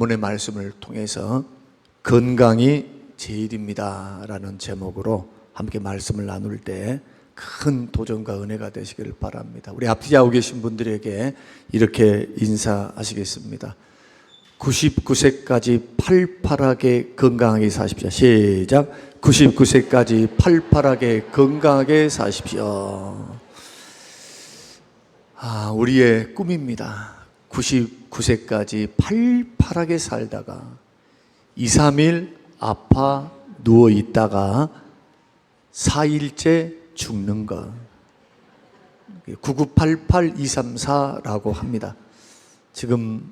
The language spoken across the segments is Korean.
오늘의 말씀을 통해서 건강이 제일입니다 라는 제목으로 함께 말씀을 나눌 때 큰 도전과 은혜가 되시길 바랍니다. 우리 앞뒤하고 계신 분들에게 이렇게 인사하시겠습니다. 99세까지 팔팔하게 건강하게 사십시오. 시작. 99세까지 팔팔하게 건강하게 사십시오. 우리의 꿈입니다. 99세까지 팔팔하게 살다가 2, 3일 아파 누워 있다가 4일째 죽는 것. 9988234라고 합니다. 지금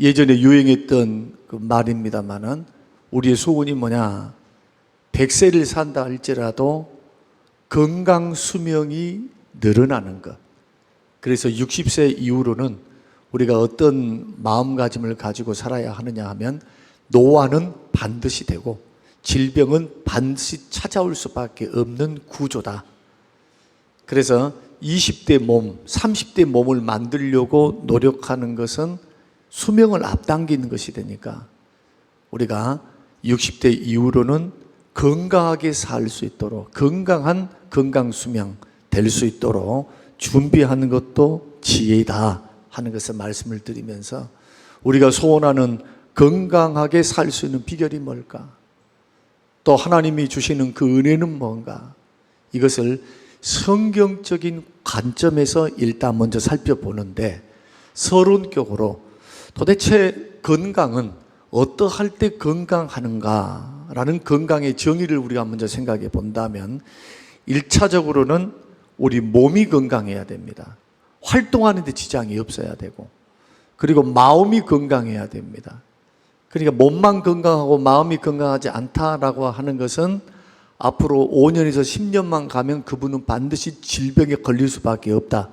예전에 유행했던 그 말입니다만은 우리의 소원이 뭐냐? 100세를 산다 할지라도 건강 수명이 늘어나는 것. 그래서 60세 이후로는 우리가 어떤 마음가짐을 가지고 살아야 하느냐 하면 노화는 반드시 되고 질병은 반드시 찾아올 수밖에 없는 구조다. 그래서 20대 몸, 30대 몸을 만들려고 노력하는 것은 수명을 앞당기는 것이 되니까 우리가 60대 이후로는 건강하게 살 수 있도록 건강한 건강 수명 될 수 있도록 준비하는 것도 지혜이다 하는 것을 말씀을 드리면서 우리가 소원하는 건강하게 살 수 있는 비결이 뭘까? 또 하나님이 주시는 그 은혜는 뭔가? 이것을 성경적인 관점에서 일단 먼저 살펴보는데 서론격으로 도대체 건강은 어떠할 때 건강하는가? 라는 건강의 정의를 우리가 먼저 생각해 본다면 1차적으로는 우리 몸이 건강해야 됩니다. 활동하는 데 지장이 없어야 되고 그리고 마음이 건강해야 됩니다. 그러니까 몸만 건강하고 마음이 건강하지 않다라고 하는 것은 앞으로 5년에서 10년만 가면 그분은 반드시 질병에 걸릴 수밖에 없다.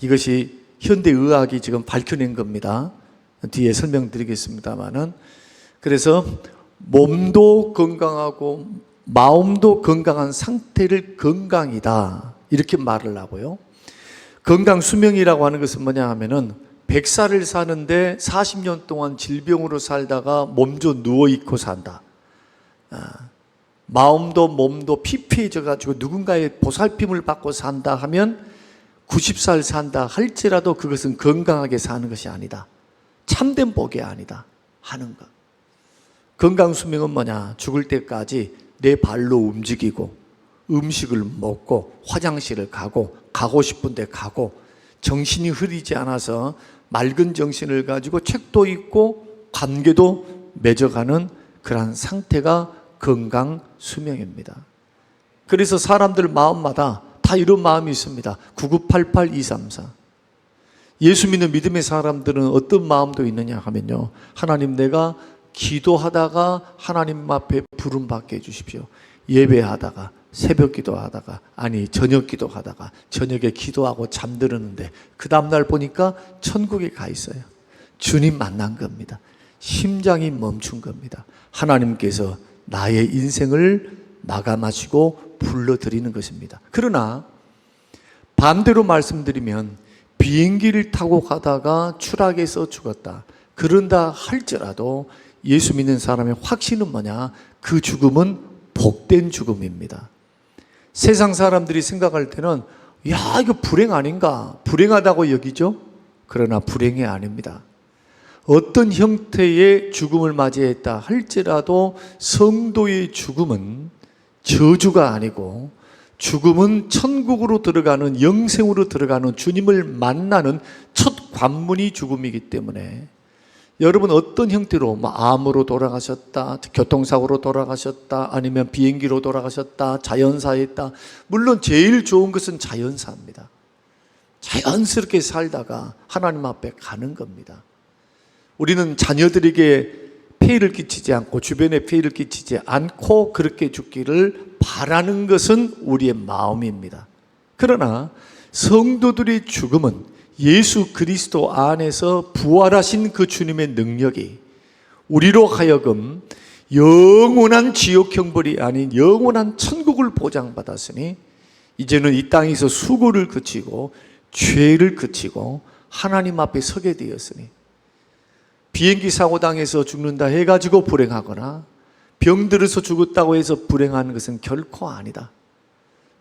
이것이 현대의학이 지금 밝혀낸 겁니다. 뒤에 설명드리겠습니다만은 그래서 몸도 건강하고 마음도 건강한 상태를 건강이다 이렇게 말을 하고요. 건강 수명이라고 하는 것은 뭐냐 하면은 100살을 사는데 40년 동안 질병으로 살다가 몸져 누워있고 산다. 마음도 몸도 피폐해져 가지고 누군가의 보살핌을 받고 산다 하면 90살 산다 할지라도 그것은 건강하게 사는 것이 아니다. 참된 복이 아니다 하는 것. 건강 수명은 뭐냐? 죽을 때까지 내 발로 움직이고 음식을 먹고 화장실을 가고 싶은 데 가고 정신이 흐리지 않아서 맑은 정신을 가지고 책도 읽고 관계도 맺어가는 그러한 상태가 건강 수명입니다. 그래서 사람들 마음마다 다 이런 마음이 있습니다. 9988234. 예수 믿는 믿음의 사람들은 어떤 마음도 있느냐 하면요. 하나님 내가 기도하다가 하나님 앞에 부름 받게 해주십시오. 예배하다가 새벽 기도하다가 저녁 기도하다가 저녁에 기도하고 잠들었는데 그 다음날 보니까 천국에 가 있어요. 주님 만난 겁니다. 심장이 멈춘 겁니다. 하나님께서 나의 인생을 마감하시고 불러드리는 것입니다. 그러나 반대로 말씀드리면 비행기를 타고 가다가 추락해서 죽었다. 그런다 할지라도 예수 믿는 사람의 확신은 뭐냐? 그 죽음은 복된 죽음입니다. 세상 사람들이 생각할 때는 이거 불행 아닌가? 불행하다고 여기죠? 그러나 불행이 아닙니다. 어떤 형태의 죽음을 맞이했다 할지라도 성도의 죽음은 저주가 아니고 죽음은 천국으로 들어가는 영생으로 들어가는 주님을 만나는 첫 관문이 죽음이기 때문에 여러분 어떤 형태로 암으로 돌아가셨다, 교통사고로 돌아가셨다, 아니면 비행기로 돌아가셨다, 자연사했다. 물론 제일 좋은 것은 자연사입니다. 자연스럽게 살다가 하나님 앞에 가는 겁니다. 우리는 자녀들에게 폐해를 끼치지 않고 주변에 폐해를 끼치지 않고 그렇게 죽기를 바라는 것은 우리의 마음입니다. 그러나 성도들의 죽음은 예수 그리스도 안에서 부활하신 그 주님의 능력이 우리로 하여금 영원한 지옥 형벌이 아닌 영원한 천국을 보장받았으니 이제는 이 땅에서 수고를 그치고 죄를 그치고 하나님 앞에 서게 되었으니 비행기 사고 당해서 죽는다 해가지고 불행하거나 병들어서 죽었다고 해서 불행한 것은 결코 아니다.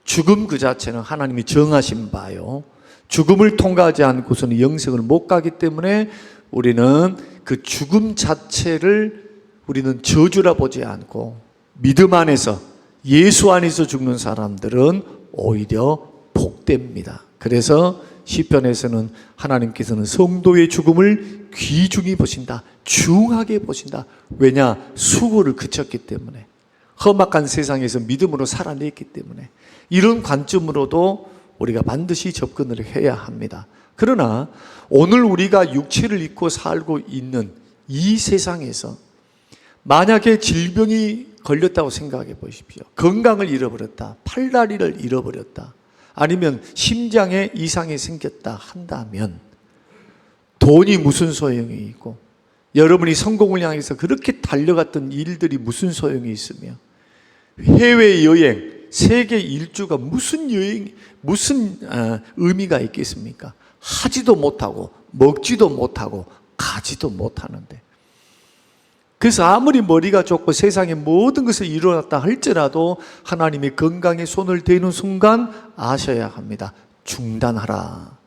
죽음 그 자체는 하나님이 정하신 바요. 죽음을 통과하지 않고서는 영생을 못 가기 때문에 우리는 그 죽음 자체를 우리는 저주라 보지 않고 믿음 안에서 예수 안에서 죽는 사람들은 오히려 복됩니다. 그래서 시편에서는 하나님께서는 성도의 죽음을 귀중히 보신다. 중하게 보신다. 왜냐? 수고를 그쳤기 때문에, 험악한 세상에서 믿음으로 살아냈기 때문에. 이런 관점으로도 우리가 반드시 접근을 해야 합니다. 그러나 오늘 우리가 육체를 입고 살고 있는 이 세상에서 만약에 질병이 걸렸다고 생각해 보십시오. 건강을 잃어버렸다, 팔다리를 잃어버렸다, 아니면 심장에 이상이 생겼다 한다면 돈이 무슨 소용이 있고, 여러분이 성공을 향해서 그렇게 달려갔던 일들이 무슨 소용이 있으며, 해외여행, 세계 일주가 무슨 의미가 있겠습니까? 하지도 못하고 먹지도 못하고 가지도 못하는데. 그래서 아무리 머리가 좋고 세상의 모든 것을 이루었다 할지라도 하나님이 건강에 손을 대는 순간 아셔야 합니다. 중단하라,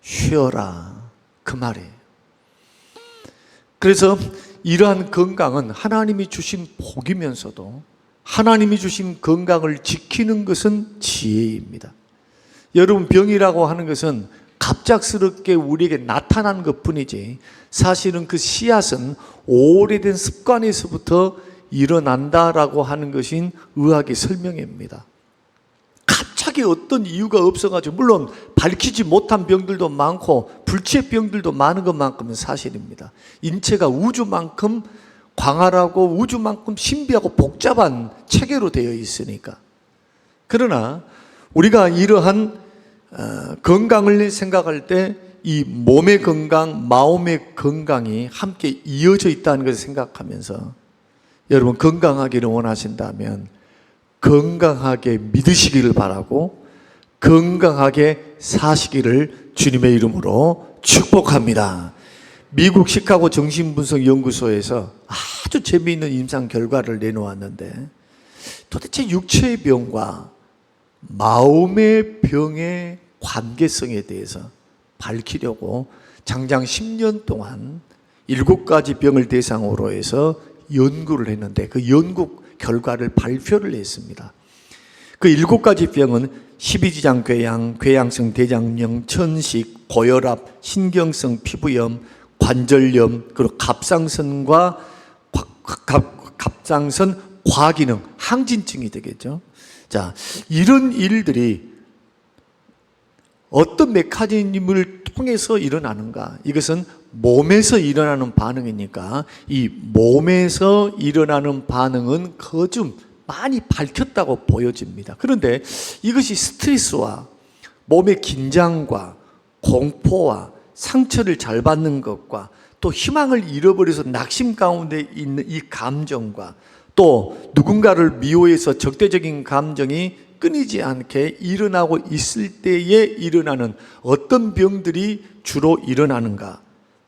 쉬어라, 그 말이에요. 그래서 이러한 건강은 하나님이 주신 복이면서도 하나님이 주신 건강을 지키는 것은 지혜입니다. 여러분, 병이라고 하는 것은 갑작스럽게 우리에게 나타난 것뿐이지 사실은 그 씨앗은 오래된 습관에서부터 일어난다라고 하는 것인 의학의 설명입니다. 갑자기 어떤 이유가 없어가지고, 물론 밝히지 못한 병들도 많고 불치병들도 많은 것만큼은 사실입니다. 인체가 우주만큼 광활하고 우주만큼 신비하고 복잡한 체계로 되어 있으니까. 그러나 우리가 이러한 건강을 생각할 때 이 몸의 건강, 마음의 건강이 함께 이어져 있다는 것을 생각하면서 여러분, 건강하기를 원하신다면 건강하게 믿으시기를 바라고 건강하게 사시기를 주님의 이름으로 축복합니다. 미국 시카고 정신분석연구소에서 아주 재미있는 임상 결과를 내놓았는데, 도대체 육체의 병과 마음의 병의 관계성에 대해서 밝히려고 장장 10년 동안 7가지 병을 대상으로 해서 연구를 했는데, 그 연구 결과를 발표를 했습니다. 그 7가지 병은 십이지장 궤양, 궤양성 대장염, 천식, 고혈압, 신경성 피부염, 관절염, 그리고 갑상선과 갑상선 과기능, 항진증이 되겠죠. 자, 이런 일들이 어떤 메커니즘을 통해서 일어나는가? 이것은 몸에서 일어나는 반응이니까 이 몸에서 일어나는 반응은 거좀 많이 밝혔다고 보여집니다. 그런데 이것이 스트레스와 몸의 긴장과 공포와 상처를 잘 받는 것과 또 희망을 잃어버려서 낙심 가운데 있는 이 감정과 또 누군가를 미워해서 적대적인 감정이 끊이지 않게 일어나고 있을 때에 일어나는 어떤 병들이 주로 일어나는가?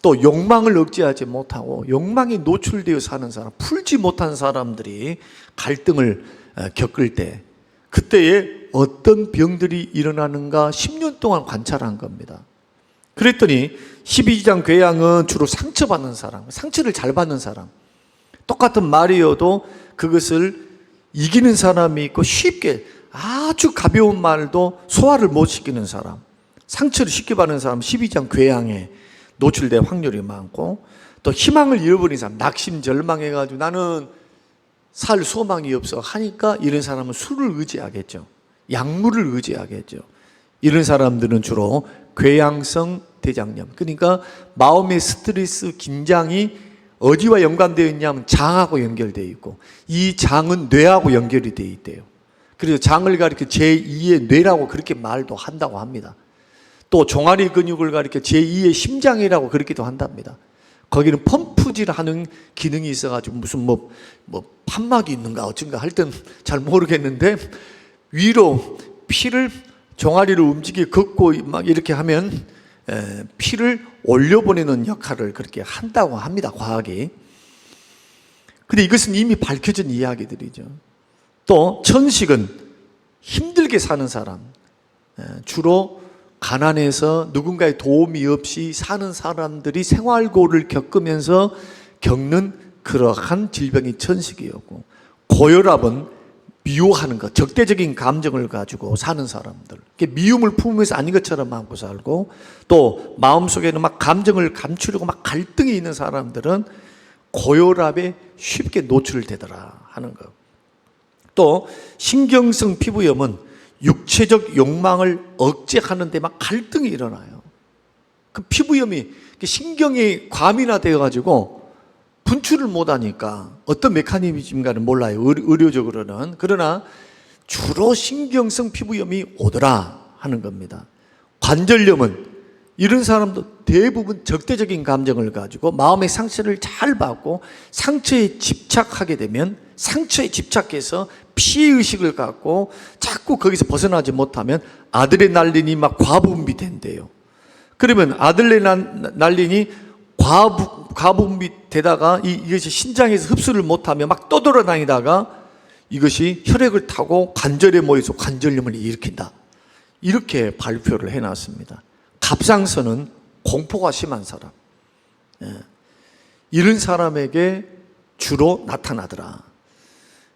또 욕망을 억제하지 못하고 욕망에 노출되어 사는 사람, 풀지 못한 사람들이 갈등을 겪을 때, 그때에 어떤 병들이 일어나는가 10년 동안 관찰한 겁니다. 그랬더니 12지장 궤양은 주로 상처받는 사람, 상처를 잘 받는 사람, 똑같은 말이어도 그것을 이기는 사람이 있고 쉽게 아주 가벼운 말도 소화를 못 시키는 사람, 상처를 쉽게 받는 사람 12지장 궤양에 노출될 확률이 많고, 또 희망을 잃어버린 사람, 낙심 절망해가지고 나는 살 소망이 없어 하니까 이런 사람은 술을 의지하겠죠. 약물을 의지하겠죠. 이런 사람들은 주로 궤양성 대장염, 그러니까 마음의 스트레스, 긴장이 어디와 연관되어 있냐면 장하고 연결되어 있고, 이 장은 뇌하고 연결이 되어 있대요. 그래서 장을 가리켜 제2의 뇌라고 그렇게 말도 한다고 합니다. 또 종아리 근육을 가리켜 제2의 심장이라고 그렇게도 한답니다. 거기는 펌프질 하는 기능이 있어가지고 무슨 판막이 있는가 어쩐가 할 땐 잘 모르겠는데, 위로 피를 종아리를 움직이게 걷고 막 이렇게 하면 피를 올려보내는 역할을 그렇게 한다고 합니다, 과학이. 근데 이것은 이미 밝혀진 이야기들이죠. 또 천식은 힘들게 사는 사람, 주로 가난해서 누군가의 도움이 없이 사는 사람들이 생활고를 겪으면서 겪는 그러한 질병이 천식이었고, 고혈압은 미워하는 것, 적대적인 감정을 가지고 사는 사람들, 미움을 품으면서 아닌 것처럼 하고 살고, 또 마음속에는 막 감정을 감추려고 막 갈등이 있는 사람들은 고혈압에 쉽게 노출되더라 하는 것. 또 신경성 피부염은 육체적 욕망을 억제하는데 막 갈등이 일어나요. 그 피부염이 신경이 과민화되어 가지고 분출을 못하니까 어떤 메커니즘인가는 몰라요, 의료적으로는. 그러나 주로 신경성 피부염이 오더라 하는 겁니다. 관절염은 이런 사람도 대부분 적대적인 감정을 가지고 마음의 상처를 잘 받고 상처에 집착하게 되면, 상처에 집착해서 피해의식을 갖고 자꾸 거기서 벗어나지 못하면 아드레날린이 막 과분비된대요. 그러면 아드레날린이 과분비되다가 이것이 신장에서 흡수를 못하면 막 떠돌아다니다가 이것이 혈액을 타고 관절에 모여서 관절염을 일으킨다, 이렇게 발표를 해놨습니다. 갑상선은 공포가 심한 사람, 이런 사람에게 주로 나타나더라.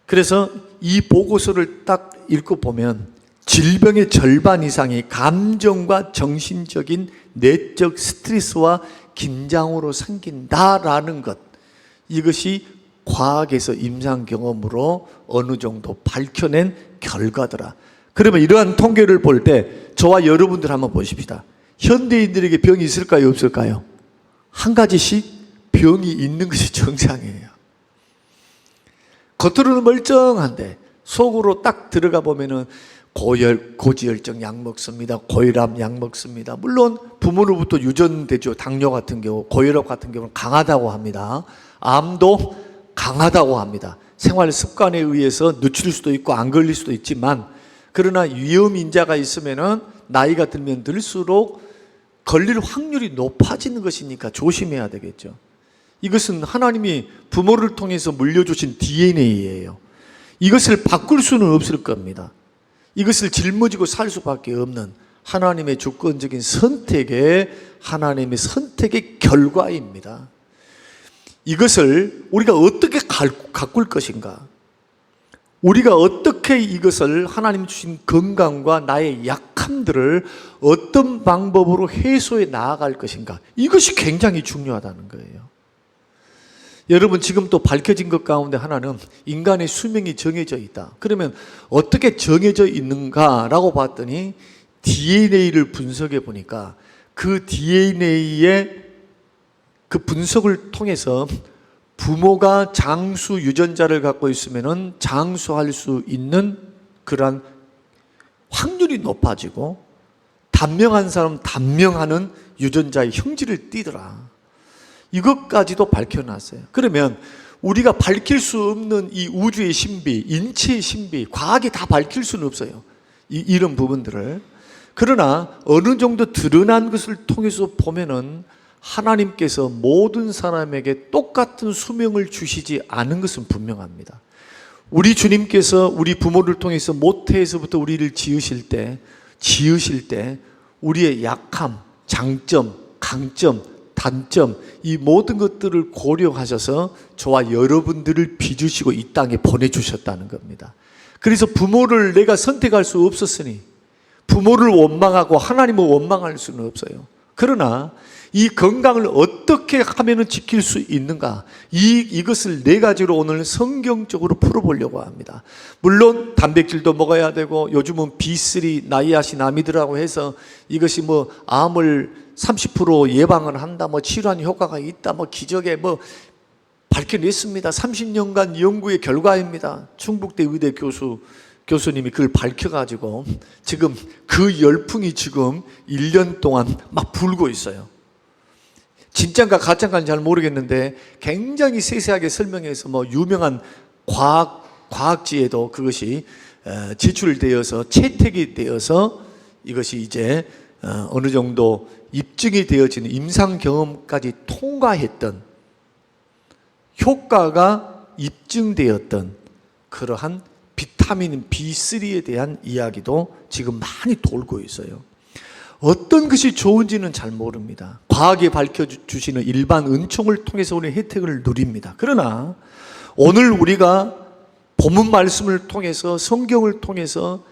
그래서 이 보고서를 딱 읽고 보면 질병의 절반 이상이 감정과 정신적인 내적 스트레스와 긴장으로 생긴다라는 것, 이것이 과학에서 임상 경험으로 어느 정도 밝혀낸 결과더라. 그러면 이러한 통계를 볼 때 저와 여러분들 한번 보십시다. 현대인들에게 병이 있을까요, 없을까요? 한 가지씩 병이 있는 것이 정상이에요. 겉으로는 멀쩡한데 속으로 딱 들어가 보면은 고지혈증 약 먹습니다, 고혈압 약 먹습니다. 물론 부모로부터 유전되죠. 당뇨 같은 경우, 고혈압 같은 경우는 강하다고 합니다. 암도 강하다고 합니다. 생활 습관에 의해서 늦출 수도 있고 안 걸릴 수도 있지만, 그러나 위험인자가 있으면은 나이가 들면 들수록 걸릴 확률이 높아지는 것이니까 조심해야 되겠죠. 이것은 하나님이 부모를 통해서 물려주신 DNA예요. 이것을 바꿀 수는 없을 겁니다. 이것을 짊어지고 살 수밖에 없는 하나님의 주권적인 선택의, 하나님의 선택의 결과입니다. 이것을 우리가 어떻게 가꿀 것인가? 우리가 어떻게 이것을, 하나님 주신 건강과 나의 약함들을 어떤 방법으로 해소해 나아갈 것인가? 이것이 굉장히 중요하다는 거예요. 여러분, 지금 또 밝혀진 것 가운데 하나는 인간의 수명이 정해져 있다. 그러면 어떻게 정해져 있는가라고 봤더니 DNA를 분석해 보니까 그 DNA의 그 분석을 통해서 부모가 장수 유전자를 갖고 있으면 장수할 수 있는 그러한 확률이 높아지고, 단명한 사람 단명하는 유전자의 형질을 띠더라. 이것까지도 밝혀놨어요. 그러면 우리가 밝힐 수 없는 이 우주의 신비, 인체의 신비, 과학이 다 밝힐 수는 없어요, 이런 부분들을. 그러나 어느 정도 드러난 것을 통해서 보면은 하나님께서 모든 사람에게 똑같은 수명을 주시지 않은 것은 분명합니다. 우리 주님께서 우리 부모를 통해서 모태에서부터 우리를 지으실 때 우리의 약함, 장점, 강점, 단점, 이 모든 것들을 고려하셔서 저와 여러분들을 빚으시고 이 땅에 보내주셨다는 겁니다. 그래서 부모를 내가 선택할 수 없었으니 부모를 원망하고 하나님을 원망할 수는 없어요. 그러나 이 건강을 어떻게 하면 지킬 수 있는가, 이것을 네 가지로 오늘 성경적으로 풀어보려고 합니다. 물론 단백질도 먹어야 되고, 요즘은 B3 나이아신아미드라고 해서 이것이 뭐 암을 30% 예방을 한다, 뭐 치료하는 효과가 있다, 뭐 기적에 뭐 밝혀냈습니다. 30년간 연구의 결과입니다. 충북대 의대 교수님이 그걸 밝혀가지고 지금 그 열풍이 지금 1년 동안 막 불고 있어요. 진짜인가 가짜인가는 잘 모르겠는데 굉장히 세세하게 설명해서 뭐 유명한 과학지에도 그것이 제출되어서 채택이 되어서 이것이 이제 어느 정도 입증이 되어지는 임상 경험까지 통과했던 효과가 입증되었던 그러한 비타민 B3에 대한 이야기도 지금 많이 돌고 있어요. 어떤 것이 좋은지는 잘 모릅니다. 과학이 밝혀주시는 일반 은총을 통해서 우리 혜택을 누립니다. 그러나 오늘 우리가 본문 말씀을 통해서 성경을 통해서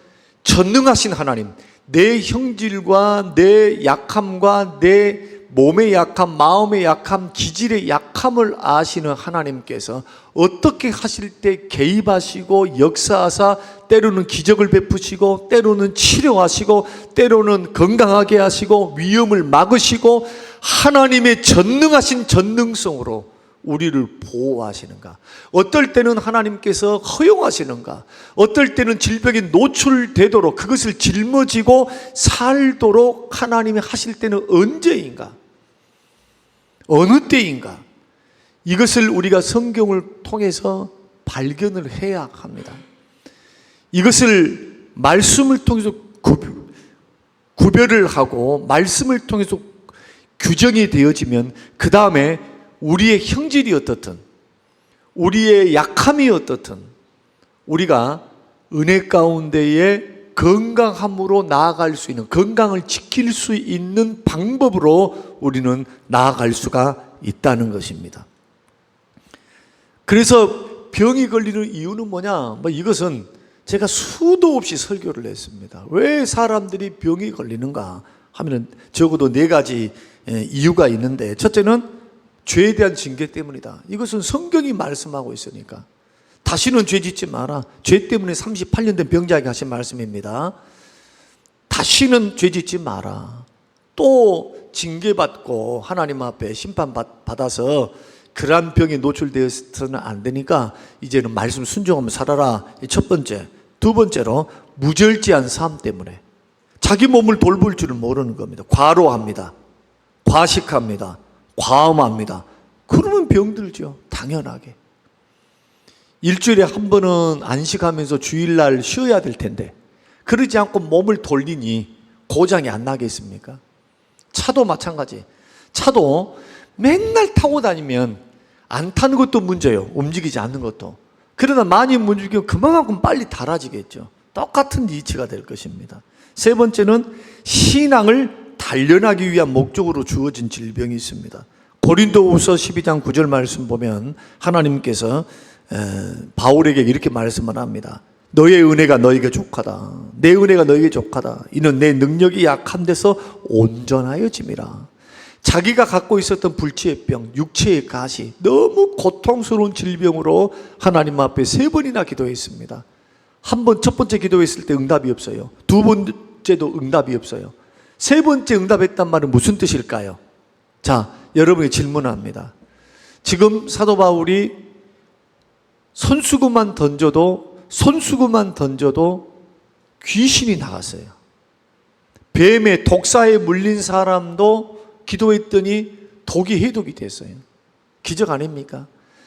전능하신 하나님, 내 형질과 내 약함과 내 몸의 약함, 마음의 약함, 기질의 약함을 아시는 하나님께서 어떻게 하실 때 개입하시고 역사하사 때로는 기적을 베푸시고 때로는 치료하시고 때로는 건강하게 하시고 위험을 막으시고 하나님의 전능하신 전능성으로 우리를 보호하시는가? 어떨 때는 하나님께서 허용하시는가? 어떨 때는 질병에 노출되도록 그것을 짊어지고 살도록 하나님이 하실 때는 언제인가? 어느 때인가? 이것을 우리가 성경을 통해서 발견을 해야 합니다. 이것을 말씀을 통해서 구별을 하고 말씀을 통해서 규정이 되어지면 그 다음에 우리의 형질이 어떻든 우리의 약함이 어떻든 우리가 은혜 가운데에 건강함으로 나아갈 수 있는, 건강을 지킬 수 있는 방법으로 우리는 나아갈 수가 있다는 것입니다. 그래서 병이 걸리는 이유는 뭐냐? 이것은 제가 수도 없이 설교를 했습니다. 왜 사람들이 병이 걸리는가 하면 적어도 4가지 이유가 있는데, 첫째는 죄에 대한 징계 때문이다. 이것은 성경이 말씀하고 있으니까. 다시는 죄 짓지 마라. 죄 때문에 38년 된 병자에게 하신 말씀입니다. 다시는 죄 짓지 마라. 또 징계받고 하나님 앞에 심판받아서 그러한 병에 노출되어서는 안 되니까 이제는 말씀 순종하며 살아라. 첫 번째. 두 번째로 무절제한 삶 때문에 자기 몸을 돌볼 줄을 모르는 겁니다. 과로합니다. 과식합니다. 과음합니다. 그러면 병들죠. 당연하게. 일주일에 한 번은 안식하면서 주일날 쉬어야 될 텐데 그러지 않고 몸을 돌리니 고장이 안 나겠습니까? 차도 마찬가지. 차도 맨날 타고 다니면 안 타는 것도 문제예요. 움직이지 않는 것도. 그러나 많이 움직이면 그만큼 빨리 닳아지겠죠. 똑같은 이치가 될 것입니다. 세 번째는 신앙을 단련하기 위한 목적으로 주어진 질병이 있습니다. 고린도후서 12장 9절 말씀 보면 하나님께서 바울에게 이렇게 말씀을 합니다. 너의 은혜가 너에게 족하다. 내 은혜가 너에게 족하다. 이는 내 능력이 약한 데서 온전하여짐이라. 자기가 갖고 있었던 불치의 병, 육체의 가시, 너무 고통스러운 질병으로 하나님 앞에 3번이나 기도했습니다. 한 번, 첫 번째 기도했을 때 응답이 없어요. 두 번째도 응답이 없어요. 세 번째 응답했단 말은 무슨 뜻일까요? 자, 여러분에게 질문합니다. 지금 사도 바울이 손수건만 던져도 귀신이 나갔어요. 뱀의 독사에 물린 사람도 기도했더니 독이 해독이 됐어요. 기적 아닙니까?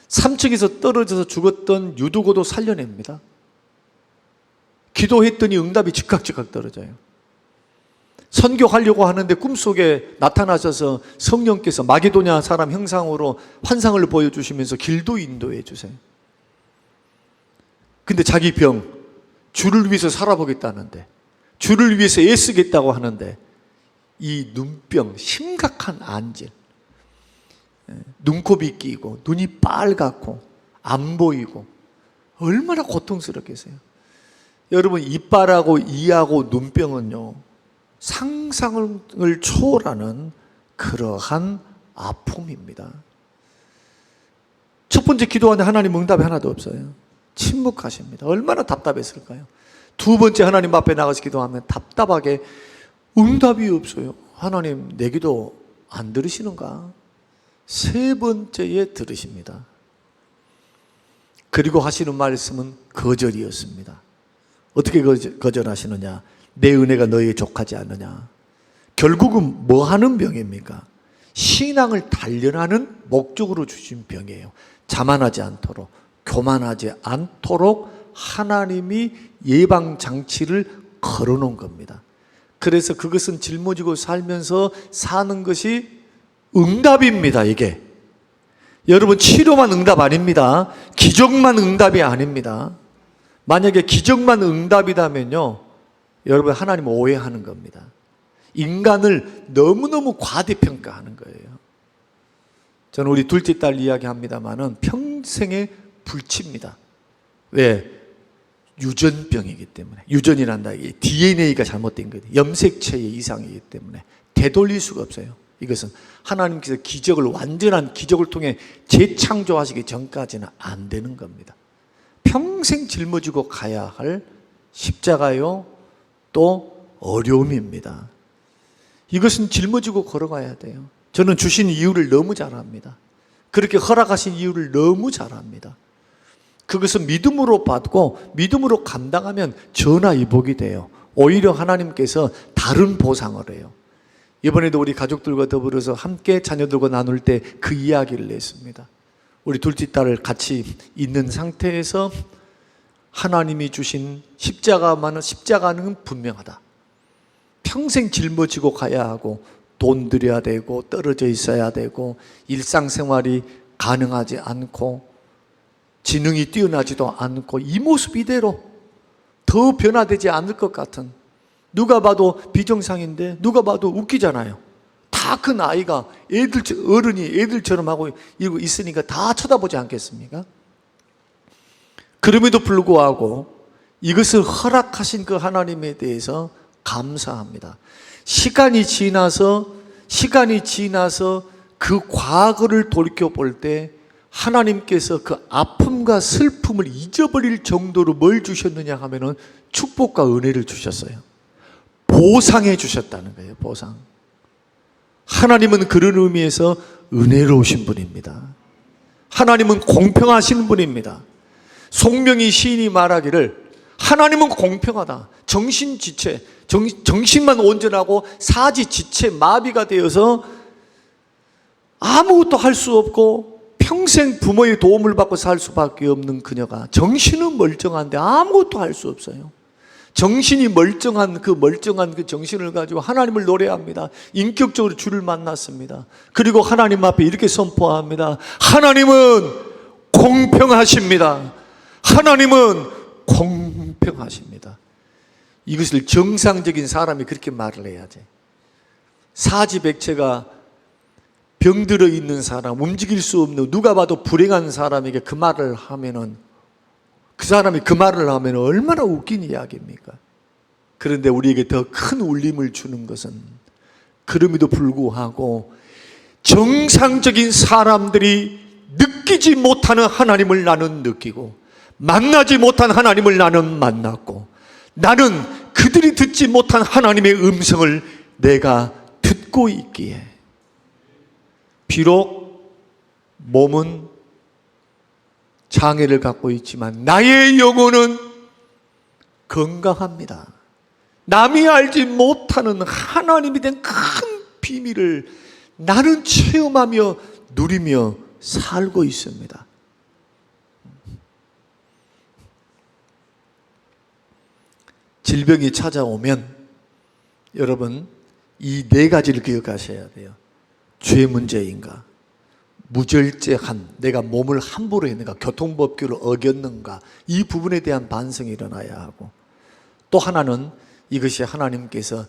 3층에서 떨어져서 죽었던 유두고도 살려냅니다. 기도했더니 응답이 즉각 떨어져요. 선교하려고 하는데 꿈속에 나타나셔서 성령께서 마게도냐 사람 형상으로 환상을 보여주시면서 길도 인도해 주세요. 근데 자기 병, 주를 위해서 살아보겠다는데, 주를 위해서 애쓰겠다고 하는데 이 눈병, 심각한 안질, 눈곱이 끼고 눈이 빨갛고 안 보이고 얼마나 고통스럽겠어요. 여러분, 이빨하고 이하고 눈병은요 상상을 초월하는 그러한 아픔입니다. 첫 번째 기도하는데 하나님 응답이 하나도 없어요. 침묵하십니다. 얼마나 답답했을까요? 두 번째 하나님 앞에 나가서 기도하면 답답하게 응답이 없어요. 하나님, 내 기도 안 들으시는가? 세 번째에 들으십니다. 그리고 하시는 말씀은 거절이었습니다. 어떻게 거절하시느냐? 내 은혜가 너희에 족하지 않느냐? 결국은 뭐 하는 병입니까? 신앙을 단련하는 목적으로 주신 병이에요. 자만하지 않도록, 교만하지 않도록 하나님이 예방장치를 걸어놓은 겁니다. 그래서 그것은 짊어지고 살면서 사는 것이 응답입니다. 이게 여러분, 치료만 응답 아닙니다. 기적만 응답이 아닙니다. 만약에 기적만 응답이라면요, 여러분, 하나님 오해하는 겁니다. 인간을 너무너무 과대평가하는 거예요. 저는 우리 둘째 딸 이야기합니다만은 평생의 불치입니다. 왜? 유전병이기 때문에. 유전이란다. 이게 DNA가 잘못된 거예요. 염색체의 이상이기 때문에 되돌릴 수가 없어요. 이것은 하나님께서 기적을, 완전한 기적을 통해 재창조하시기 전까지는 안 되는 겁니다. 평생 짊어지고 가야 할 십자가요, 또 어려움입니다. 이것은 짊어지고 걸어가야 돼요. 저는 주신 이유를 너무 잘 압니다. 그렇게 허락하신 이유를 너무 잘 압니다. 그것은 믿음으로 받고 믿음으로 감당하면 전화위복이 돼요. 오히려 하나님께서 다른 보상을 해요. 이번에도 우리 가족들과 더불어서 함께 자녀들과 나눌 때 그 이야기를 했습니다. 우리 둘째 딸을 같이 있는 상태에서 하나님이 주신 십자가는 분명하다. 평생 짊어지고 가야 하고 돈 들여야 되고 떨어져 있어야 되고 일상생활이 가능하지 않고 지능이 뛰어나지도 않고 이 모습 이대로 더 변화되지 않을 것 같은, 누가 봐도 비정상인데 누가 봐도 웃기잖아요. 다 큰 아이가 어른이 애들처럼 하고 이러고 있으니까 다 쳐다보지 않겠습니까? 그럼에도 불구하고 이것을 허락하신 그 하나님에 대해서 감사합니다. 시간이 지나서 그 과거를 돌이켜볼 때 하나님께서 그 아픔과 슬픔을 잊어버릴 정도로 뭘 주셨느냐 하면은 축복과 은혜를 주셨어요. 보상해 주셨다는 거예요. 보상. 하나님은 그런 의미에서 은혜로우신 분입니다. 하나님은 공평하신 분입니다. 송명희 시인이 말하기를 하나님은 공평하다. 정신만 온전하고 사지지체 마비가 되어서 아무것도 할 수 없고 평생 부모의 도움을 받고 살 수밖에 없는 그녀가 정신은 멀쩡한데 아무것도 할 수 없어요. 정신이 멀쩡한 그 정신을 가지고 하나님을 노래합니다. 인격적으로 주를 만났습니다. 그리고 하나님 앞에 이렇게 선포합니다. 하나님은 공평하십니다. 하나님은 공평하십니다. 이것을 정상적인 사람이 그렇게 말을 해야지. 사지백체가 병들어 있는 사람, 움직일 수 없는, 누가 봐도 불행한 사람에게 그 말을 하면은, 그 사람이 그 말을 하면 얼마나 웃긴 이야기입니까? 그런데 우리에게 더 큰 울림을 주는 것은 그럼에도 불구하고 정상적인 사람들이 느끼지 못하는 하나님을 나는 느끼고 만나지 못한 하나님을 나는 만났고 나는 그들이 듣지 못한 하나님의 음성을 내가 듣고 있기에 비록 몸은 장애를 갖고 있지만 나의 영혼은 건강합니다. 남이 알지 못하는 하나님이 된 큰 비밀을 나는 체험하며 누리며 살고 있습니다. 질병이 찾아오면 여러분 이 네 가지를 기억하셔야 돼요. 죄 문제인가? 무절제한, 내가 몸을 함부로 했는가? 교통법규를 어겼는가? 이 부분에 대한 반성이 일어나야 하고, 또 하나는 이것이 하나님께서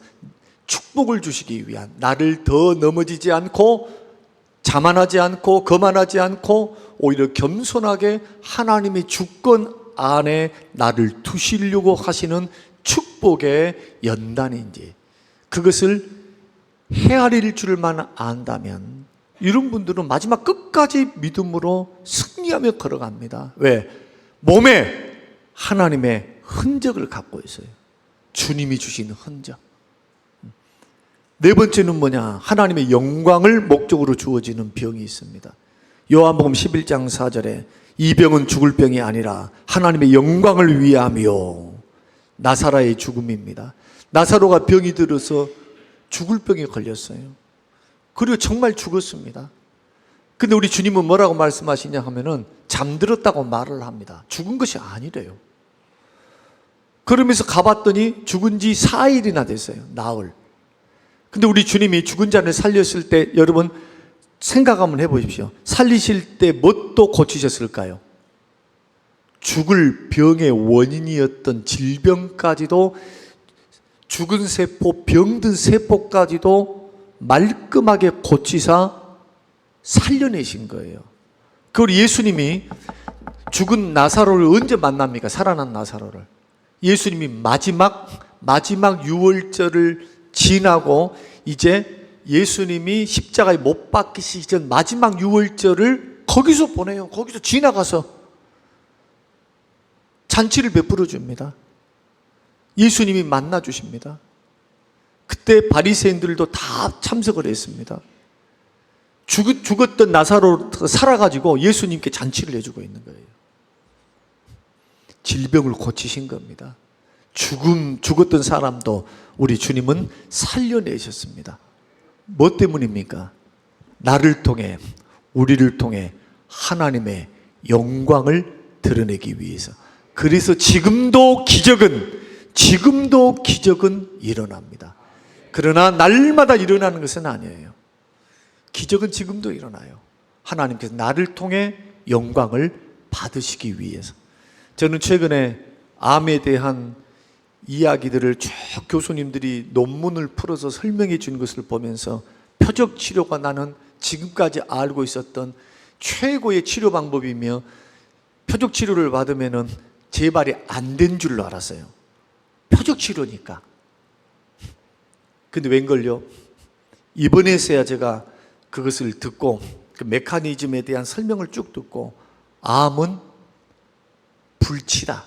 축복을 주시기 위한, 나를 더 넘어지지 않고 자만하지 않고 거만하지 않고 오히려 겸손하게 하나님의 주권 안에 나를 두시려고 하시는 축복의 연단인지, 그것을 헤아릴 줄만 안다면 이런 분들은 마지막 끝까지 믿음으로 승리하며 걸어갑니다. 왜? 몸에 하나님의 흔적을 갖고 있어요. 주님이 주신 흔적. 네 번째는 뭐냐? 하나님의 영광을 목적으로 주어지는 병이 있습니다. 요한복음 11장 4절에 이 병은 죽을 병이 아니라 하나님의 영광을 위하며, 나사로의 죽음입니다. 나사로가 병이 들어서 죽을 병에 걸렸어요. 그리고 정말 죽었습니다. 근데 우리 주님은 뭐라고 말씀하시냐 하면은 잠들었다고 말을 합니다. 죽은 것이 아니래요. 그러면서 가봤더니 죽은 지 4일이나 됐어요. 나흘. 근데 우리 주님이 죽은 자를 살렸을 때 여러분 생각 한번 해보십시오. 살리실 때 뭣도 고치셨을까요? 죽을 병의 원인이었던 질병까지도, 죽은 세포, 병든 세포까지도 말끔하게 고치사 살려내신 거예요. 그걸 예수님이 죽은 나사로를 언제 만납니까? 살아난 나사로를. 예수님이 마지막 유월절을 지나고 이제 예수님이 십자가에 못 박히시기 전 마지막 유월절을 거기서 보내요. 거기서 지나가서 잔치를 베풀어 줍니다. 예수님이 만나 주십니다. 그때 바리새인들도 다 참석을 했습니다. 죽었던 나사로가 살아가지고 예수님께 잔치를 해주고 있는 거예요. 질병을 고치신 겁니다. 죽었던 사람도 우리 주님은 살려내셨습니다. 뭐 때문입니까? 나를 통해, 우리를 통해 하나님의 영광을 드러내기 위해서. 그래서 지금도 기적은 일어납니다. 그러나 날마다 일어나는 것은 아니에요. 기적은 지금도 일어나요. 하나님께서 나를 통해 영광을 받으시기 위해서. 저는 최근에 암에 대한 이야기들을 쭉 교수님들이 논문을 풀어서 설명해 준 것을 보면서 표적 치료가 나는 지금까지 알고 있었던 최고의 치료 방법이며, 표적 치료를 받으면은 재발이 안 된 줄로 알았어요. 표적 치료니까. 근데 웬걸요? 이번에서야 제가 그것을 듣고 그 메커니즘에 대한 설명을 쭉 듣고, 암은 불치다.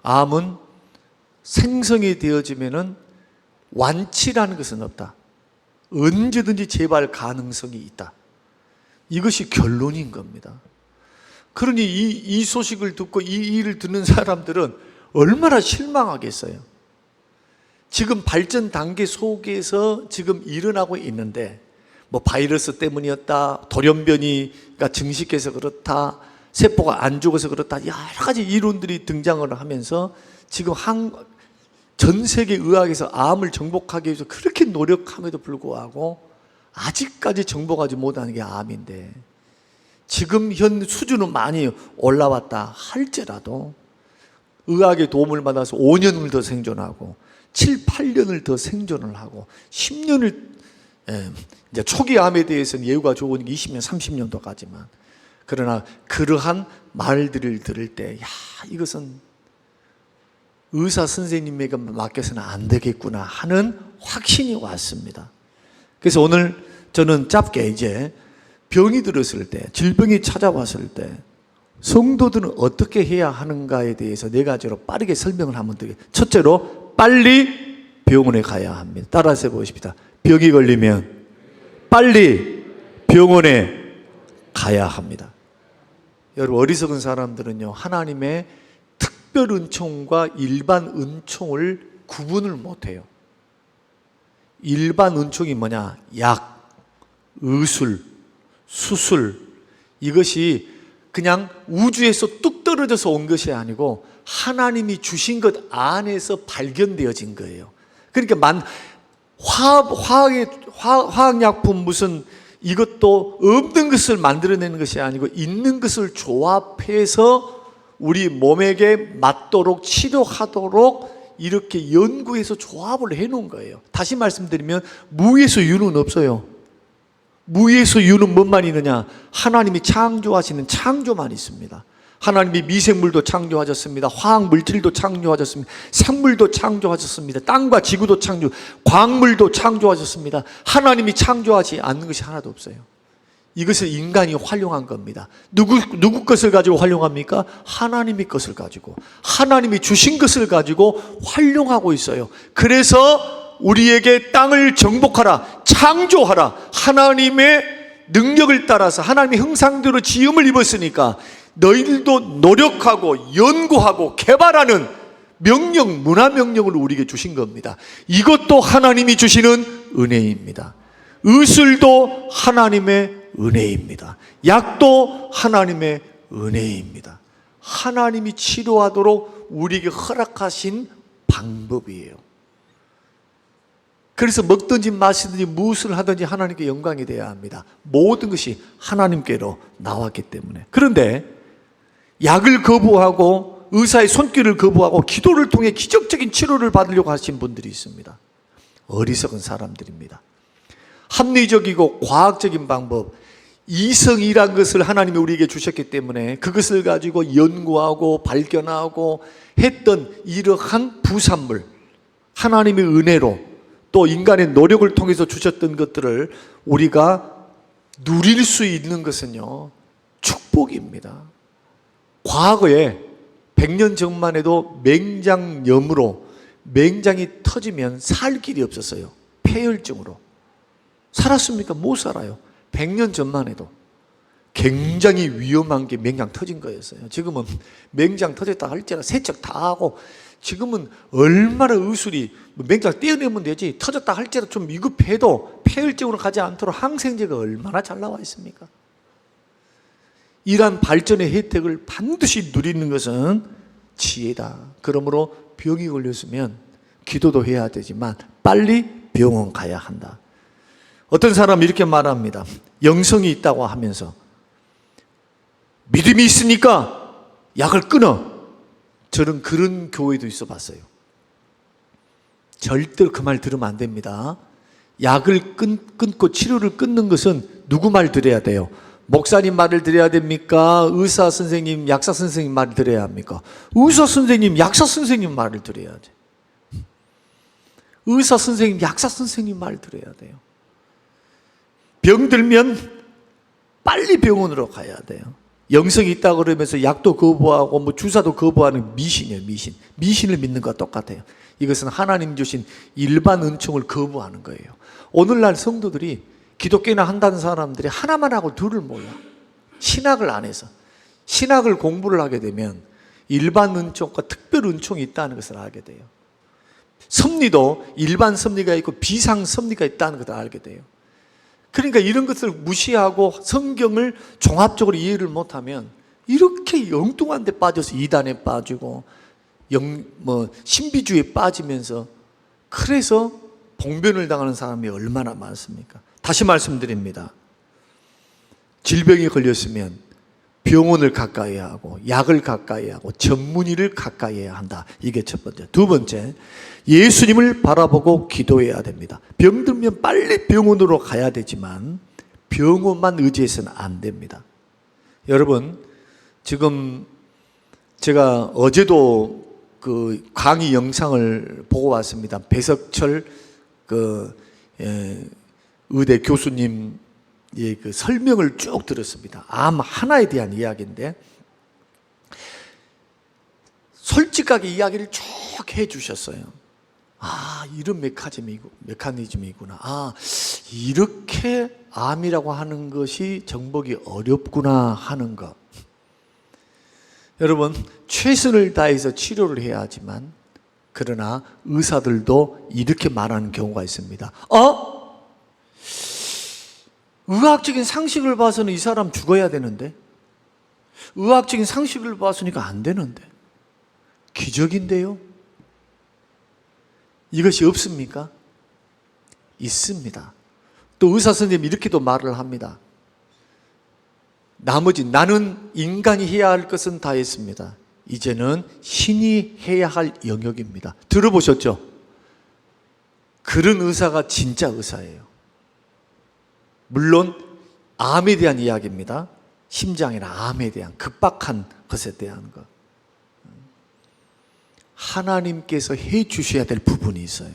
암은 생성이 되어지면은 완치라는 것은 없다. 언제든지 재발 가능성이 있다. 이것이 결론인 겁니다. 그러니 이 소식을 듣고 이 일을 듣는 사람들은 얼마나 실망하겠어요. 지금 발전 단계 속에서 지금 일어나고 있는데, 뭐 바이러스 때문이었다, 돌연변이가 증식해서 그렇다, 세포가 안 죽어서 그렇다, 여러 가지 이론들이 등장을 하면서 지금 전 세계 의학에서 암을 정복하기 위해서 그렇게 노력함에도 불구하고 아직까지 정복하지 못하는 게 암인데, 지금 현 수준은 많이 올라왔다 할지라도 의학의 도움을 받아서 5년을 더 생존하고 7, 8년을 더 생존을 하고 10년을, 이제 초기 암에 대해서는 예후가 좋은 20년, 30년도 가지만, 그러나 그러한 말들을 들을 때, 야, 이것은 의사 선생님에게 맡겨서는 안 되겠구나 하는 확신이 왔습니다. 그래서 오늘 저는 짧게 이제 병이 들었을 때, 질병이 찾아왔을 때 성도들은 어떻게 해야 하는가에 대해서 네 가지로 빠르게 설명을 한번 드리겠습니다. 첫째로, 빨리 병원에 가야 합니다. 따라서 해보십시다. 병이 걸리면 빨리 병원에 가야 합니다. 여러분, 어리석은 사람들은요, 하나님의 특별 은총과 일반 은총을 구분을 못해요. 일반 은총이 뭐냐? 약, 의술, 수술, 이것이 그냥 우주에서 뚝 떨어져서 온 것이 아니고 하나님이 주신 것 안에서 발견되어진 거예요. 그러니까 화학약품 무슨 이것도 없는 것을 만들어내는 것이 아니고 있는 것을 조합해서 우리 몸에게 맞도록 치료하도록 이렇게 연구해서 조합을 해놓은 거예요. 다시 말씀드리면 무에서 유는 없어요. 무에서 유는 뭔만 있느냐? 하나님이 창조하시는 창조만 있습니다. 하나님이 미생물도 창조하셨습니다. 화학물질도 창조하셨습니다. 생물도 창조하셨습니다. 땅과 지구도 광물도 창조하셨습니다. 하나님이 창조하지 않는 것이 하나도 없어요. 이것을 인간이 활용한 겁니다. 누구 것을 가지고 활용합니까? 하나님의 것을 가지고, 하나님이 주신 것을 가지고 활용하고 있어요. 그래서 우리에게 땅을 정복하라, 창조하라, 하나님의 능력을 따라서 하나님의 형상대로 지음을 입었으니까 너희들도 노력하고 연구하고 개발하는 명령, 문화 명령을 우리에게 주신 겁니다. 이것도 하나님이 주시는 은혜입니다. 의술도 하나님의 은혜입니다. 약도 하나님의 은혜입니다. 하나님이 치료하도록 우리에게 허락하신 방법이에요. 그래서 먹든지 마시든지 무엇을 하든지 하나님께 영광이 되어야 합니다. 모든 것이 하나님께로 나왔기 때문에. 그런데 약을 거부하고 의사의 손길을 거부하고 기도를 통해 기적적인 치료를 받으려고 하신 분들이 있습니다. 어리석은 사람들입니다. 합리적이고 과학적인 방법, 이성이란 것을 하나님이 우리에게 주셨기 때문에 그것을 가지고 연구하고 발견하고 했던 이러한 부산물, 하나님의 은혜로 또 인간의 노력을 통해서 주셨던 것들을 우리가 누릴 수 있는 것은요, 축복입니다. 과거에 100년 전만 해도 맹장염으로 맹장이 터지면 살 길이 없었어요. 폐혈증으로. 살았습니까? 못 살아요. 100년 전만 해도 굉장히 위험한 게 맹장 터진 거였어요. 지금은 맹장 터졌다 할지라 세척 다 하고, 지금은 얼마나 의술이 맹장 떼어내면 되지, 터졌다 할지라 좀 위급해도 폐혈증으로 가지 않도록 항생제가 얼마나 잘 나와 있습니까? 이러한 발전의 혜택을 반드시 누리는 것은 지혜다. 그러므로 병이 걸렸으면 기도도 해야 되지만 빨리 병원 가야 한다. 어떤 사람은 이렇게 말합니다. 영성이 있다고 하면서 믿음이 있으니까 약을 끊어. 저는 그런 교회도 있어 봤어요. 절대로 그 말 들으면 안 됩니다. 약을 끊고 치료를 끊는 것은 누구 말 들어야 돼요? 목사님 말을 들어야 됩니까? 의사 선생님, 약사 선생님 말을 들어야 합니까? 의사 선생님, 약사 선생님 말을 들어야 돼. 의사 선생님, 약사 선생님 말을 들어야 돼요. 병들면 빨리 병원으로 가야 돼요. 영성이 있다 그러면서 약도 거부하고 뭐 주사도 거부하는 미신이에요. 미신을 믿는 것과 똑같아요. 이것은 하나님 주신 일반 은총을 거부하는 거예요. 오늘날 성도들이, 기독교나 한다는 사람들이 하나만 하고 둘을 몰라. 신학을 안 해서. 신학을 공부를 하게 되면 일반 은총과 특별 은총이 있다는 것을 알게 돼요. 섭리도 일반 섭리가 있고 비상 섭리가 있다는 것을 알게 돼요. 그러니까 이런 것을 무시하고 성경을 종합적으로 이해를 못하면 이렇게 엉뚱한 데 빠져서 이단에 빠지고 신비주의에 빠지면서, 그래서 봉변을 당하는 사람이 얼마나 많습니까? 다시 말씀드립니다. 질병이 걸렸으면 병원을 가까이 하고 약을 가까이 하고 전문의를 가까이 해야 한다. 이게 첫 번째. 두 번째, 예수님을 바라보고 기도해야 됩니다. 병들면 빨리 병원으로 가야 되지만 병원만 의지해서는 안 됩니다. 여러분, 지금 제가 어제도 그 강의 영상을 보고 왔습니다. 배석철 의대 교수님의 그 설명을 쭉 들었습니다. 암 하나에 대한 이야기인데 솔직하게 이야기를 쭉 해주셨어요. 아, 이런 메커니즘이구나. 아, 이렇게 암이라고 하는 것이 정복이 어렵구나 하는 것. 여러분, 최선을 다해서 치료를 해야 하지만, 그러나 의사들도 이렇게 말하는 경우가 있습니다. 의학적인 상식을 봐서는 이 사람 죽어야 되는데, 의학적인 상식을 봐서니까 안 되는데, 기적인데요? 이것이 없습니까? 있습니다. 또 의사 선생님이 이렇게도 말을 합니다. 나머지 나는 인간이 해야 할 것은 다 했습니다. 이제는 신이 해야 할 영역입니다. 들어보셨죠? 그런 의사가 진짜 의사예요. 물론 암에 대한 이야기입니다. 심장이나 암에 대한 급박한 것에 대한 것. 하나님께서 해 주셔야 될 부분이 있어요.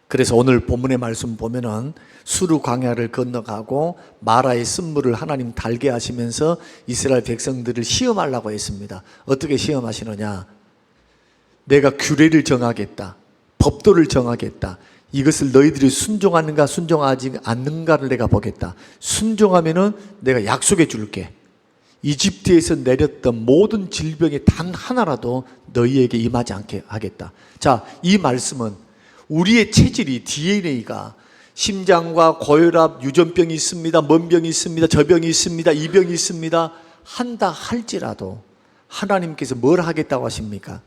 그래서 오늘 본문의 말씀 보면은 수르 광야를 건너가고 마라의 쓴물을 하나님 달게 하시면서 이스라엘 백성들을 시험하려고 했습니다. 어떻게 시험하시느냐? 내가 규례를 정하겠다. 법도를 정하겠다. 이것을 너희들이 순종하는가 순종하지 않는가를 내가 보겠다. 순종하면은 내가 약속해 줄게. 이집트에서 내렸던 모든 질병의 단 하나라도 너희에게 임하지 않게 하겠다. 자, 이 말씀은 우리의 체질이, DNA가 심장과 고혈압, 유전병이 있습니다. 먼 병이 있습니다. 저 병이 있습니다. 이 병이 있습니다. 한다 할지라도 하나님께서 뭘 하겠다고 하십니까?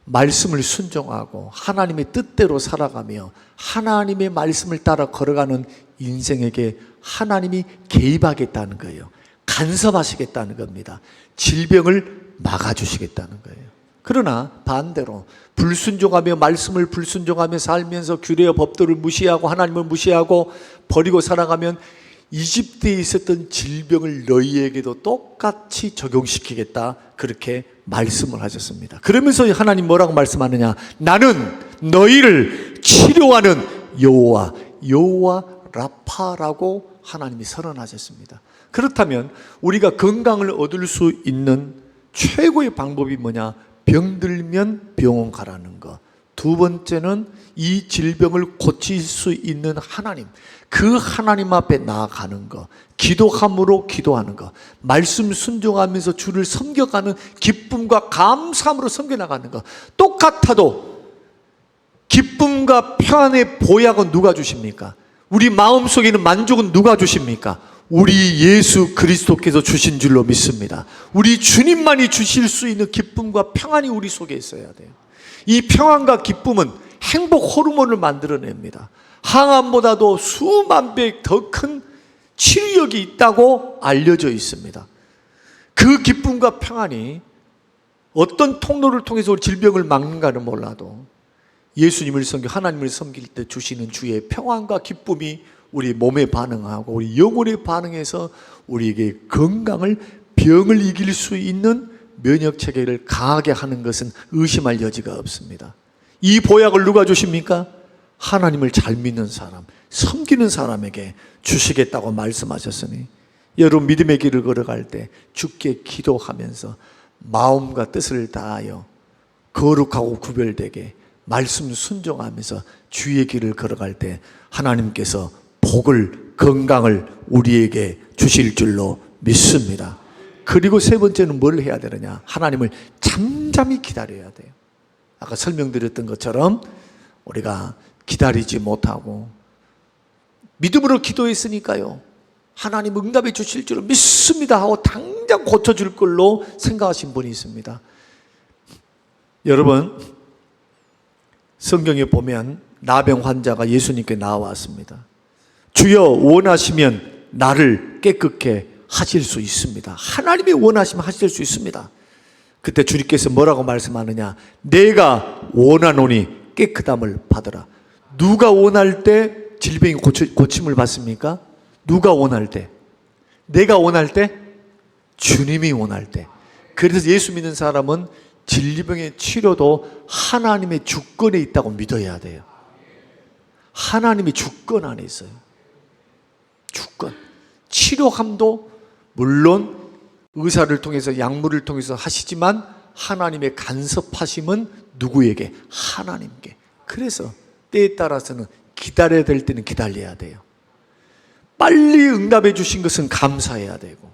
말씀을 순종하고 하나님의 뜻대로 살아가며 하나님의 말씀을 따라 걸어가는 인생에게 하나님이 개입하겠다는 거예요. 간섭하시겠다는 겁니다. 질병을 막아주시겠다는 거예요. 그러나 반대로 불순종하며 말씀을 불순종하며 살면서 규례와 법도를 무시하고 하나님을 무시하고 버리고 살아가면 이집트에 있었던 질병을 너희에게도 똑같이 적용시키겠다, 그렇게 말씀을 하셨습니다. 그러면서 하나님 뭐라고 말씀하느냐? 나는 너희를 치료하는 여호와 라파라고 하나님이 선언하셨습니다. 그렇다면 우리가 건강을 얻을 수 있는 최고의 방법이 뭐냐? 병들면 병원 가라는 거. 두 번째는 이 질병을 고칠 수 있는 하나님, 그 하나님 앞에 나아가는 거, 기도함으로 기도하는 거, 말씀 순종하면서 주를 섬겨가는 기쁨과 감사함으로 섬겨나가는 거. 똑같아도 기쁨과 평안의 보약은 누가 주십니까? 우리 마음속에 있는 만족은 누가 주십니까? 우리 예수 그리스도께서 주신 줄로 믿습니다. 우리 주님만이 주실 수 있는 기쁨과 평안이 우리 속에 있어야 돼요. 이 평안과 기쁨은 행복 호르몬을 만들어냅니다. 항암보다도 수만 배 더 큰 치료력이 있다고 알려져 있습니다. 그 기쁨과 평안이 어떤 통로를 통해서 질병을 막는가는 몰라도 예수님을 섬겨 하나님을 섬길 때 주시는 주의 평안과 기쁨이 우리 몸에 반응하고 우리 영혼에 반응해서 우리에게 건강을, 병을 이길 수 있는 면역 체계를 강하게 하는 것은 의심할 여지가 없습니다. 이 보약을 누가 주십니까? 하나님을 잘 믿는 사람, 섬기는 사람에게 주시겠다고 말씀하셨으니 여러분 믿음의 길을 걸어갈 때 주께 기도하면서 마음과 뜻을 다하여 거룩하고 구별되게 말씀 순종하면서 주의 길을 걸어갈 때 하나님께서 복을, 건강을 우리에게 주실 줄로 믿습니다. 그리고 세 번째는 뭘 해야 되느냐? 하나님을 잠잠히 기다려야 돼요. 아까 설명드렸던 것처럼 우리가 기다리지 못하고 믿음으로 기도했으니까요, 하나님 응답해 주실 줄을 믿습니다 하고 당장 고쳐줄 걸로 생각하신 분이 있습니다. 여러분, 성경에 보면 나병 환자가 예수님께 나와왔습니다. 주여 원하시면 나를 깨끗게 하실 수 있습니다. 하나님이 원하시면 하실 수 있습니다. 그때 주님께서 뭐라고 말씀하느냐? 내가 원하노니 깨끗함을 받으라. 누가 원할 때 질병이 고침을 받습니까? 누가 원할 때? 내가 원할 때? 주님이 원할 때. 그래서 예수 믿는 사람은 질병의 치료도 하나님의 주권에 있다고 믿어야 돼요. 하나님이 주권 안에 있어요. 주권. 치료함도 물론 의사를 통해서 약물을 통해서 하시지만 하나님의 간섭하심은 누구에게? 하나님께. 그래서 때에 따라서는 기다려야 될 때는 기다려야 돼요. 빨리 응답해 주신 것은 감사해야 되고,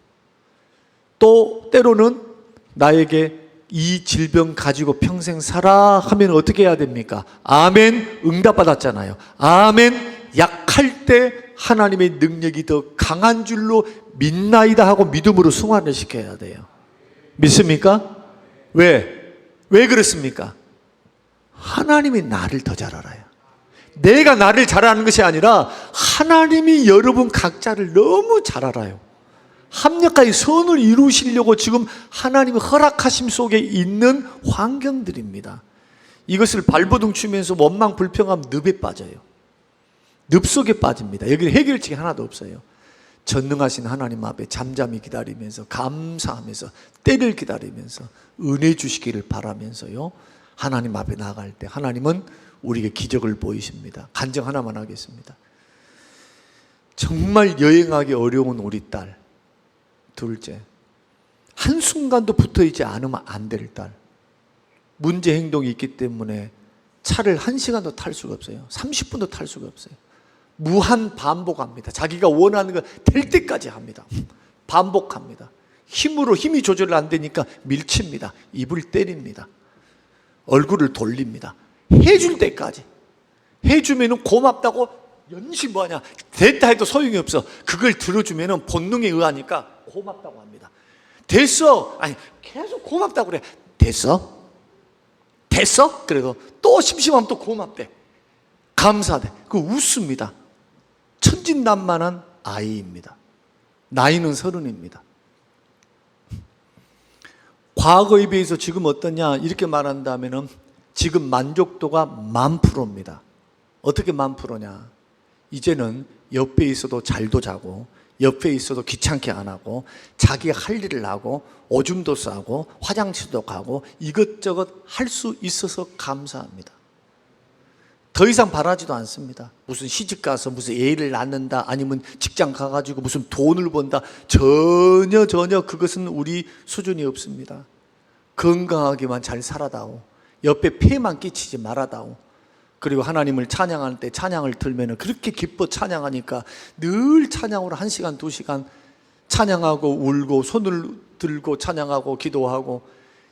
또 때로는 나에게 이 질병 가지고 평생 살아 하면 어떻게 해야 됩니까? 아멘, 응답받았잖아요. 아멘, 약할 때 하나님의 능력이 더 강한 줄로 믿나이다 하고 믿음으로 승화를 시켜야 돼요. 믿습니까? 왜 그렇습니까? 하나님이 나를 더 잘 알아요. 내가 나를 잘 아는 것이 아니라 하나님이 여러분 각자를 너무 잘 알아요. 합력하여 선을 이루시려고 지금 하나님의 허락하심 속에 있는 환경들입니다. 이것을 발버둥 치면서 원망 불평하면 늪에 빠져요. 늪 속에 빠집니다. 여기는 해결책이 하나도 없어요. 전능하신 하나님 앞에 잠잠히 기다리면서 감사하면서 때를 기다리면서 은혜 주시기를 바라면서요, 하나님 앞에 나아갈 때 하나님은 우리에게 기적을 보이십니다. 간증 하나만 하겠습니다. 정말 여행하기 어려운 우리 딸 둘째, 한순간도 붙어있지 않으면 안 될 딸, 문제 행동이 있기 때문에 차를 1시간도 탈 수가 없어요. 30분도 탈 수가 없어요. 무한 반복합니다. 자기가 원하는 거 될 때까지 합니다. 반복합니다. 힘이 조절 안 되니까 밀칩니다. 입을 때립니다. 얼굴을 돌립니다. 해줄 때까지. 해주면 고맙다고 연신 뭐하냐, 됐다 해도 소용이 없어. 그걸 들어주면 본능에 의하니까 고맙다고 합니다. 됐어. 아니, 계속 고맙다고 그래. 됐어? 됐어? 그래도 또 심심하면 또 고맙대, 감사대. 그 웃습니다. 천진난만한 아이입니다. 나이는 30입니다. 과거에 비해서 지금 어떠냐 이렇게 말한다면 지금 만족도가 10,000%입니다. 어떻게 10,000%냐? 이제는 옆에 있어도 잘도 자고, 옆에 있어도 귀찮게 안 하고, 자기가 할 일을 하고, 오줌도 싸고, 화장실도 가고, 이것저것 할 수 있어서 감사합니다. 더 이상 바라지도 않습니다. 무슨 시집 가서 무슨 애를 낳는다, 아니면 직장 가가지고 무슨 돈을 번다, 전혀 그것은 우리 수준이 없습니다. 건강하게만 잘 살아다오, 옆에 폐만 끼치지 말아다오. 그리고 하나님을 찬양할 때 찬양을 들면 그렇게 기뻐 찬양하니까 늘 찬양으로 1시간 2시간 찬양하고 울고 손을 들고 찬양하고 기도하고,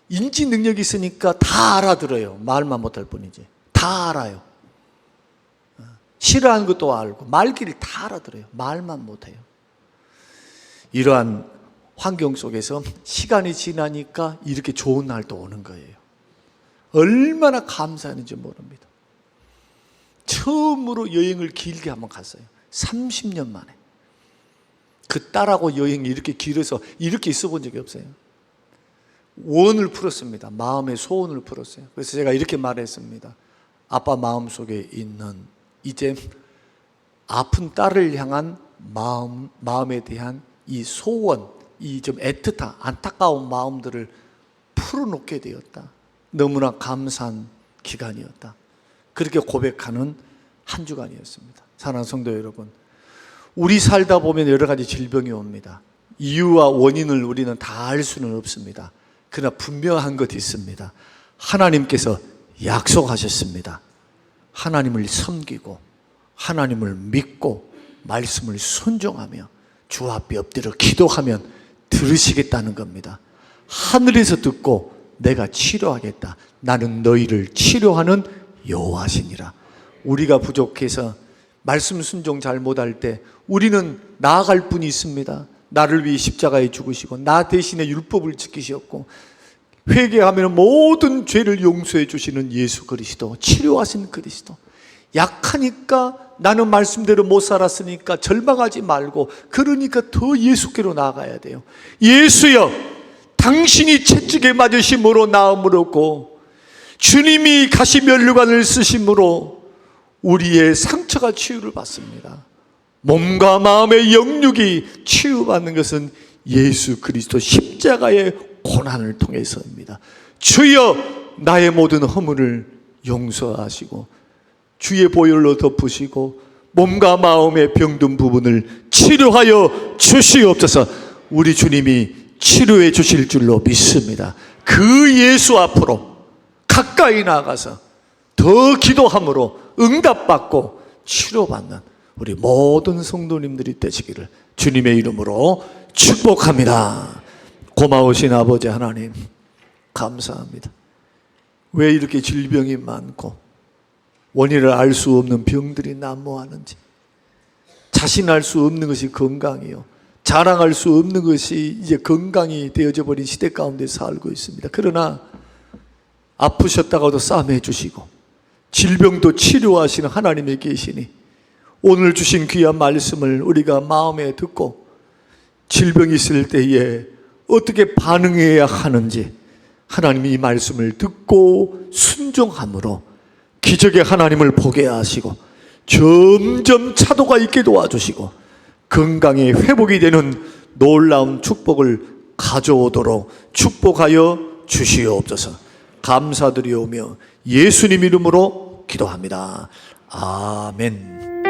인지 능력이 있으니까 다 알아들어요. 말만 못할 뿐이지 다 알아요. 싫어하는 것도 알고 말귀를 다 알아들어요. 말만 못해요. 이러한 환경 속에서 시간이 지나니까 이렇게 좋은 날도 오는 거예요. 얼마나 감사했는지 모릅니다. 처음으로 여행을 길게 한번 갔어요. 30년 만에. 그 딸하고 여행이 이렇게 길어서 이렇게 있어 본 적이 없어요. 원을 풀었습니다. 마음의 소원을 풀었어요. 그래서 제가 이렇게 말했습니다. 아빠 마음속에 있는 이제 아픈 딸을 향한 마음에 대한 이 소원, 이 좀 애틋한 안타까운 마음들을 풀어놓게 되었다. 너무나 감사한 기간이었다. 그렇게 고백하는 한 주간이었습니다. 사랑하는 성도 여러분, 우리 살다 보면 여러 가지 질병이 옵니다. 이유와 원인을 우리는 다 알 수는 없습니다. 그러나 분명한 것이 있습니다. 하나님께서 약속하셨습니다. 하나님을 섬기고 하나님을 믿고 말씀을 순종하며 주 앞에 엎드려 기도하면 들으시겠다는 겁니다. 하늘에서 듣고 내가 치료하겠다. 나는 너희를 치료하는 여호와시니라. 우리가 부족해서 말씀 순종 잘 못할 때 우리는 나아갈 분이 있습니다. 나를 위해 십자가에 죽으시고 나 대신에 율법을 지키셨고, 회개하면 모든 죄를 용서해 주시는 예수 그리스도, 치료하신 그리스도. 약하니까 나는 말씀대로 못 살았으니까 절망하지 말고, 그러니까 더 예수께로 나아가야 돼요. 예수여, 당신이 채찍에 맞으심으로 나음을 얻고 주님이 가시면류관을 쓰심으로 우리의 상처가 치유를 받습니다. 몸과 마음의 영육이 치유받는 것은 예수 그리스도 십자가의 고난을 통해서입니다. 주여, 나의 모든 허물을 용서하시고 주의 보혈로 덮으시고 몸과 마음의 병든 부분을 치료하여 주시옵소서. 우리 주님이 치료해 주실 줄로 믿습니다. 그 예수 앞으로 가까이 나가서 더 기도함으로 응답받고 치료받는 우리 모든 성도님들이 되시기를 주님의 이름으로 축복합니다. 고마우신 아버지 하나님, 감사합니다. 왜 이렇게 질병이 많고 원인을 알 수 없는 병들이 난무하는지, 자신할 수 없는 것이 건강이요, 자랑할 수 없는 것이 이제 건강이 되어져 버린 시대 가운데 살고 있습니다. 그러나 아프셨다가도 싸매해 주시고 질병도 치료하시는 하나님이 계시니 오늘 주신 귀한 말씀을 우리가 마음에 듣고 질병이 있을 때에 어떻게 반응해야 하는지, 하나님이 이 말씀을 듣고 순종함으로 기적의 하나님을 보게 하시고 점점 차도가 있게 도와주시고 건강의 회복이 되는 놀라운 축복을 가져오도록 축복하여 주시옵소서. 감사드리오며 예수님 이름으로 기도합니다. 아멘.